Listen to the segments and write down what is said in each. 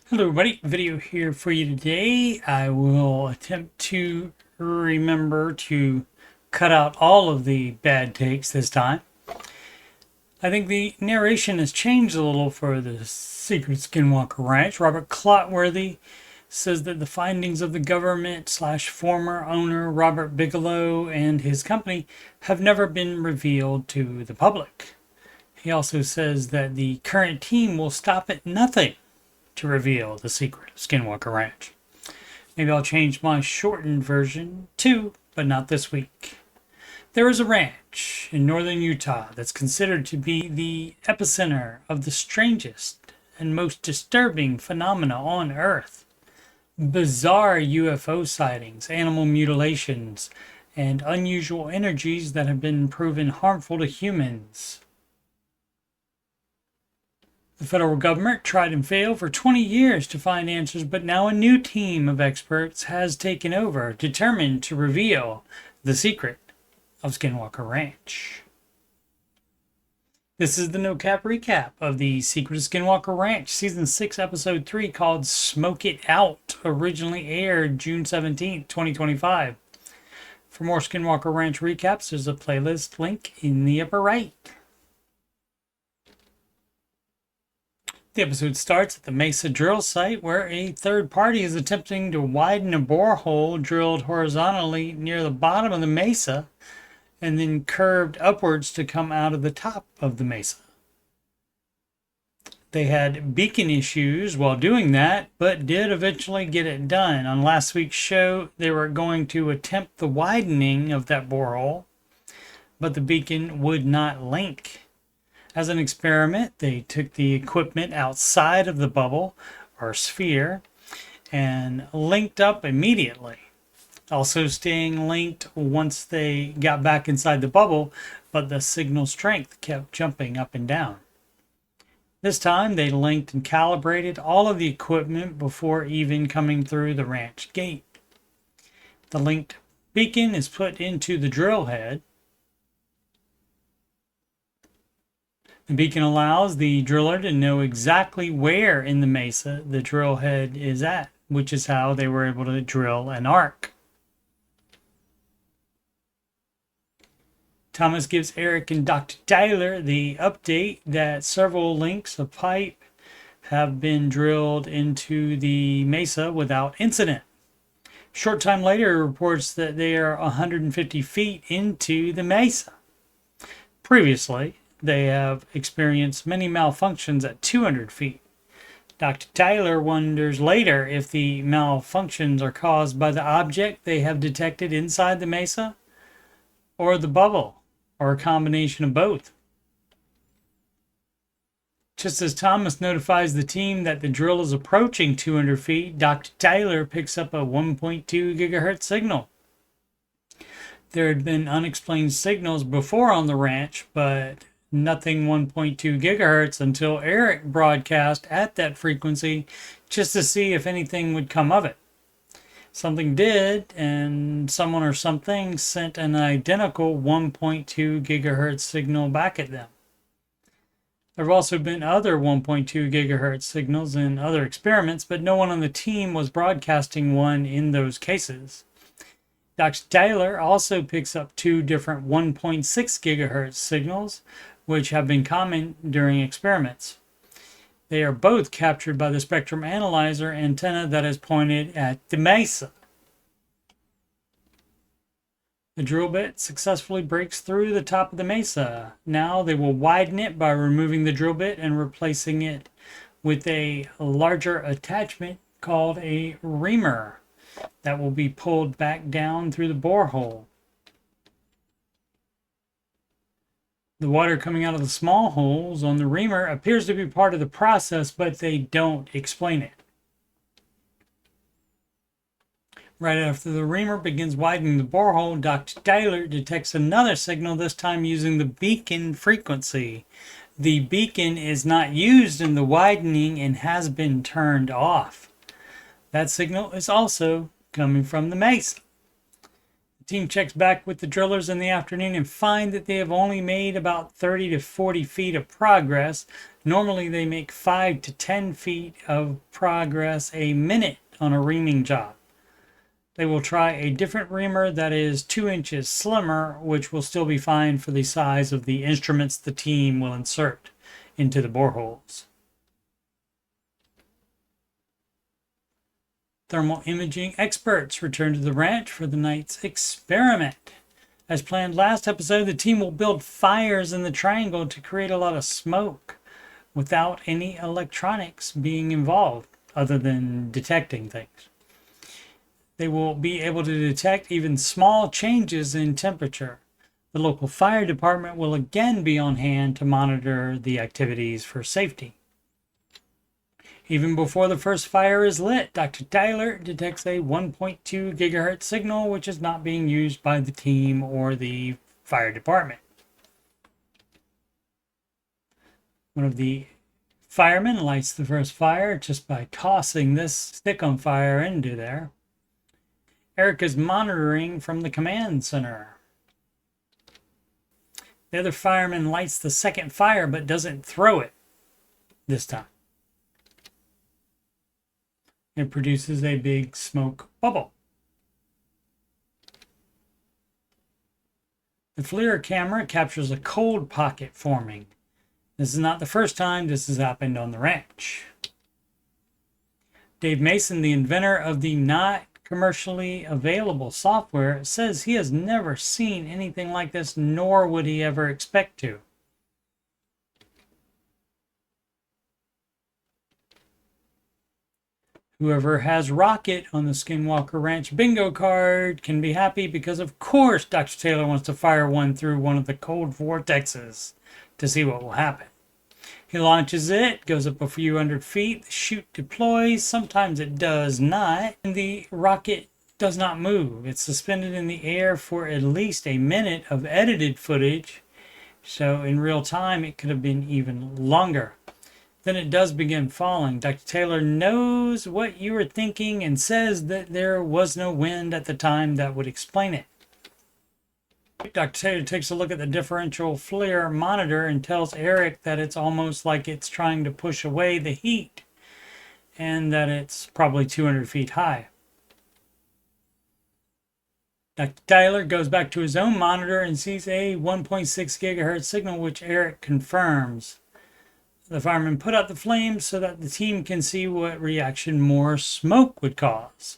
Hello everybody, video here for you today. I will attempt to remember to cut out all of the bad takes this time. I think the narration has changed a little for the Secret Skinwalker Ranch. Robert Clotworthy says that the findings of the government / former owner Robert Bigelow and his company have never been revealed to the public. He also says that the current team will stop at nothing to reveal the secret of Skinwalker Ranch. Maybe I'll change my shortened version too, but not this week. There is a ranch in northern Utah that's considered to be the epicenter of the strangest and most disturbing phenomena on Earth. Bizarre UFO sightings, animal mutilations, and unusual energies that have been proven harmful to humans. The federal government tried and failed for 20 years to find answers, but now a new team of experts has taken over, determined to reveal the secret of Skinwalker Ranch. This is the no-cap recap of the Secret of Skinwalker Ranch, Season 6, Episode 3, called Smoke It Out, originally aired June 17, 2025. For more Skinwalker Ranch recaps, there's a playlist link in the upper right. The episode starts at the Mesa drill site, where a third party is attempting to widen a borehole drilled horizontally near the bottom of the mesa and then curved upwards to come out of the top of the mesa. They had beacon issues while doing that, but did eventually get it done. On last week's show, they were going to attempt the widening of that borehole, but the beacon would not link. As an experiment, they took the equipment outside of the bubble or sphere and linked up immediately. Also staying linked once they got back inside the bubble, but the signal strength kept jumping up and down. This time they linked and calibrated all of the equipment before even coming through the ranch gate. The linked beacon is put into the drill head. The beacon allows the driller to know exactly where in the mesa the drill head is at, which is how they were able to drill an arc. Thomas gives Eric and Dr. Tyler the update that several links of pipe have been drilled into the mesa without incident. Short time later, it reports that they are 150 feet into the mesa. Previously, they have experienced many malfunctions at 200 feet. Dr. Tyler wonders later if the malfunctions are caused by the object they have detected inside the mesa, or the bubble, or a combination of both. Just as Thomas notifies the team that the drill is approaching 200 feet, Dr. Tyler picks up a 1.2 gigahertz signal. There had been unexplained signals before on the ranch, but nothing 1.2 gigahertz until Eric broadcast at that frequency just to see if anything would come of it. Something did, and someone or something sent an identical 1.2 gigahertz signal back at them. There have also been other 1.2 gigahertz signals in other experiments, but no one on the team was broadcasting one in those cases. Dr. Taylor also picks up two different 1.6 gigahertz signals, which have been common during experiments. They are both captured by the spectrum analyzer antenna that is pointed at the mesa. The drill bit successfully breaks through the top of the mesa. Now they will widen it by removing the drill bit and replacing it with a larger attachment called a reamer that will be pulled back down through the borehole. The water coming out of the small holes on the reamer appears to be part of the process, but they don't explain it. Right after the reamer begins widening the borehole, Dr. Taylor detects another signal, this time using the beacon frequency. The beacon is not used in the widening and has been turned off. That signal is also coming from the mesa. The Team checks back with the drillers in the afternoon and find that they have only made about 30 to 40 feet of progress. Normally they make 5 to 10 feet of progress a minute on a reaming job. They will try a different reamer that is 2 inches slimmer, which will still be fine for the size of the instruments the team will insert into the boreholes. Thermal imaging experts return to the ranch for the night's experiment. As planned last episode, the team will build fires in the triangle to create a lot of smoke without any electronics being involved other than detecting things. They will be able to detect even small changes in temperature. The local fire department will again be on hand to monitor the activities for safety. Even before the first fire is lit, Dr. Tyler detects a 1.2 gigahertz signal, which is not being used by the team or the fire department. One of the firemen lights the first fire just by tossing this stick on fire into there. Eric is monitoring from the command center. The other fireman lights the second fire but doesn't throw it this time. It produces a big smoke bubble. The FLIR camera captures a cold pocket forming. This is not the first time this has happened on the ranch. Dave Mason, the inventor of the not commercially available software, says he has never seen anything like this, nor would he ever expect to. Whoever has Rocket on the Skinwalker Ranch bingo card can be happy because, of course, Dr. Taylor wants to fire one through one of the cold vortexes to see what will happen. He launches it, goes up a few hundred feet, the chute deploys, sometimes it does not, and the rocket does not move. It's suspended in the air for at least a minute of edited footage, so in real time it could have been even longer. Then it does begin falling. Dr. Taylor knows what you were thinking and says that there was no wind at the time that would explain it. Dr. Taylor takes a look at the differential FLIR monitor and tells Eric that it's almost like it's trying to push away the heat and that it's probably 200 feet high. Dr. Taylor goes back to his own monitor and sees a 1.6 gigahertz signal, which Eric confirms. The firemen put out the flames so that the team can see what reaction more smoke would cause.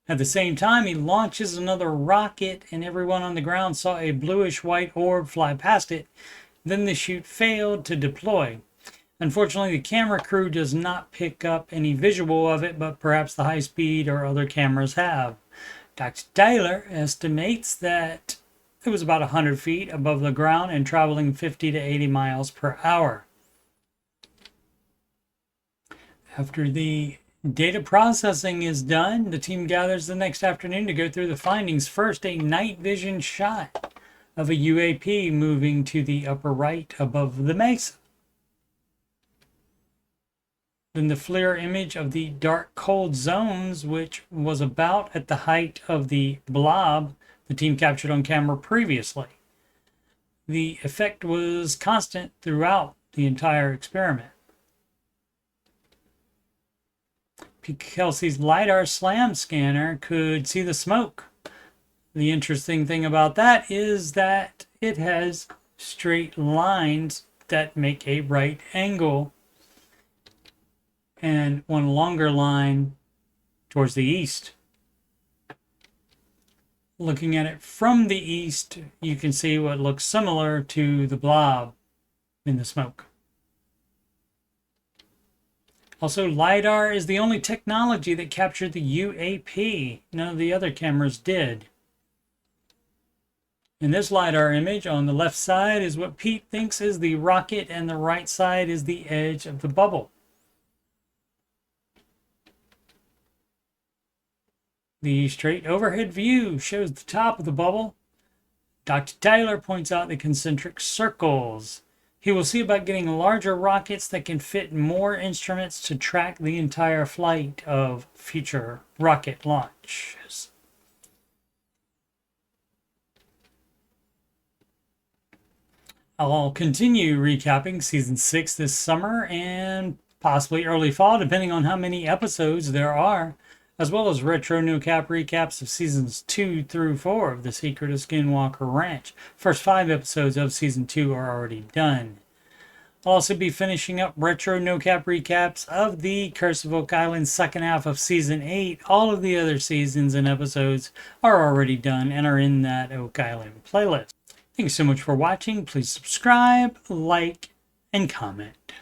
At the same time, he launches another rocket, and everyone on the ground saw a bluish-white orb fly past it. Then the chute failed to deploy. Unfortunately, the camera crew does not pick up any visual of it, but perhaps the high-speed or other cameras have. Dr. Taylor estimates that it was about 100 feet above the ground and traveling 50 to 80 miles per hour. After the data processing is done, the team gathers the next afternoon to go through the findings. First, a night vision shot of a UAP moving to the upper right above the mesa. Then the FLIR image of the dark cold zones, which was about at the height of the blob the team captured on camera previously. The effect was constant throughout the entire experiment. Kelsey's LiDAR SLAM scanner could see the smoke. The interesting thing about that is that it has straight lines that make a right angle and one longer line towards the east. Looking at it from the east, you can see what looks similar to the blob in the smoke. Also, LiDAR is the only technology that captured the UAP. None of the other cameras did. In this LiDAR image, on the left side is what Pete thinks is the rocket, and the right side is the edge of the bubble. The straight overhead view shows the top of the bubble. Dr. Taylor points out the concentric circles. He will see about getting larger rockets that can fit more instruments to track the entire flight of future rocket launches. I'll continue recapping season 6 this summer and possibly early fall, depending on how many episodes there are, as well as retro no-cap recaps of seasons 2 through 4 of The Secret of Skinwalker Ranch. First 5 episodes of season 2 are already done. I'll also be finishing up retro no-cap recaps of the Curse of Oak Island second half of season 8. All of the other seasons and episodes are already done and are in that Oak Island playlist. Thanks so much for watching. Please subscribe, like, and comment.